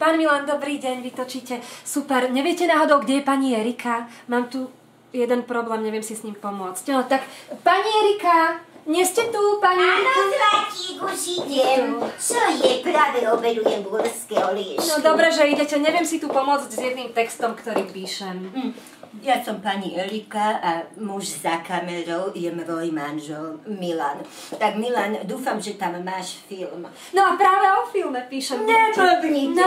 Pán Milan, dobrý deň, vy točíte. Super. Neviete náhodou, kde je pani Erika? Mám tu jeden problém, neviem si s ním pomôcť. No, tak, pani Erika, nie ste tu, pani Erika? Áno, Zlatík, už idem. Čo je? Práve oberujem górske oliešky. No, dobre, že idete. Neviem si tu pomôcť s jedným textom, ktorý píšem. Ja som pani Erika a muž za kamerou je môj manžel Milan. Tak Milan, dúfam, že tam máš film. No a práve o filme píšem. Neblbnite.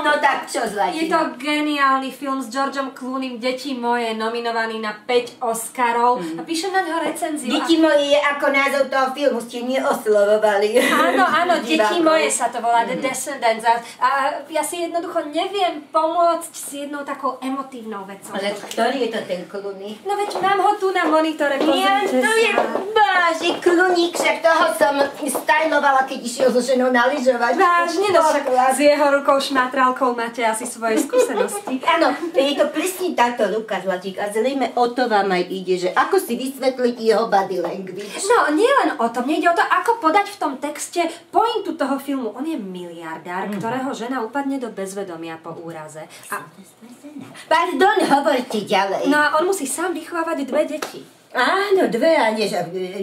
No tak čo, Zlatina? Je to geniálny film s Georgeom Clooneym, Deti moje, nominovaný na 5 Oscarov. A píšem na ňo recenziu. Deti moje je ako názov toho filmu, ste neoslovovali. Áno, Deti moje sa to volá, The Descendants. A ja si jednoducho neviem pomôcť s jednou takou emotívnou vecou. Ale ktorý je to ten Clooney? No veď mám ho tu na monitore, pozrite to je váži Clooney, však toho som stylovala, keď išiel so ženou na lyžovať. Vážne, no však s jeho rukou šmátralkou máte asi svoje skúsenosti. Áno, je to presne táto ruka, Zlatík, a zrejme o to vám aj ide, že ako si vysvetliť jeho body language. No, nie len o tom, nejde o to, ako podať v tom texte pointu toho filmu. On je miliardár, ktorého žena upadne do bezvedomia po úraze. Pardon, hovorte ďalej. No a on musí sám vychovávať 2 deti. Áno, 2, a nie, že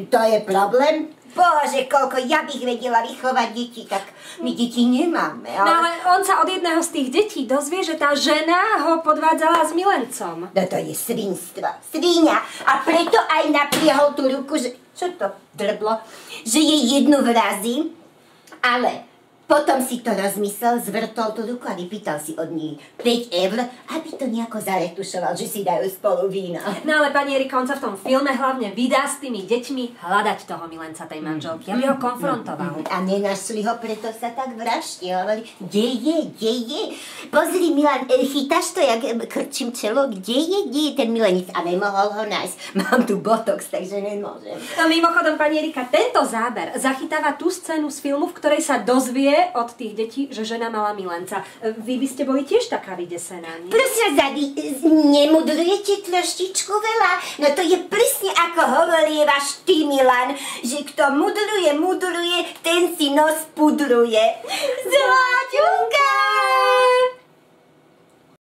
to je problém. Bože, koľko ja bych vedela vychovať deti, tak my deti nemáme. No ale on sa od jedného z tých detí dozvie, že tá žena ho podvádzala s milencom. No to je svinstvo, svíňa. A preto aj napriehol tú ruku, že... Čo to drblo? Že jej jednu vrazí, ale... Potom si to rozmyslel, zvrtol tú ruku a vypýtal si od ní 5 eur, aby to nejako zaretušoval, že si dajú spolu víno. No ale pani Erika, on sa v tom filme hlavne vydá s tými deťmi hľadať toho milenca tej manželky, aby ho konfrontoval. A nenašli ho, preto sa tak vraždí. Hovorí, kde je? Pozri, Milan, chytáš to, jak krčím čelo? Kde je ten milenec? A nemohol ho nájsť. Mám tu botox, takže nemôžem. No mimochodom, pani Erika, tento záber zachytáva tú scénu z filmu, v ktorej sa dozvie od tých detí, že žena mala milenca. Vy by ste boli tiež taká vydesená, nie? Prosím, vy nemudrujete troštičku veľa? No to je presne ako hovorí váš ty, Milan, že kto mudruje, ten si nos pudruje. Zlaťunka!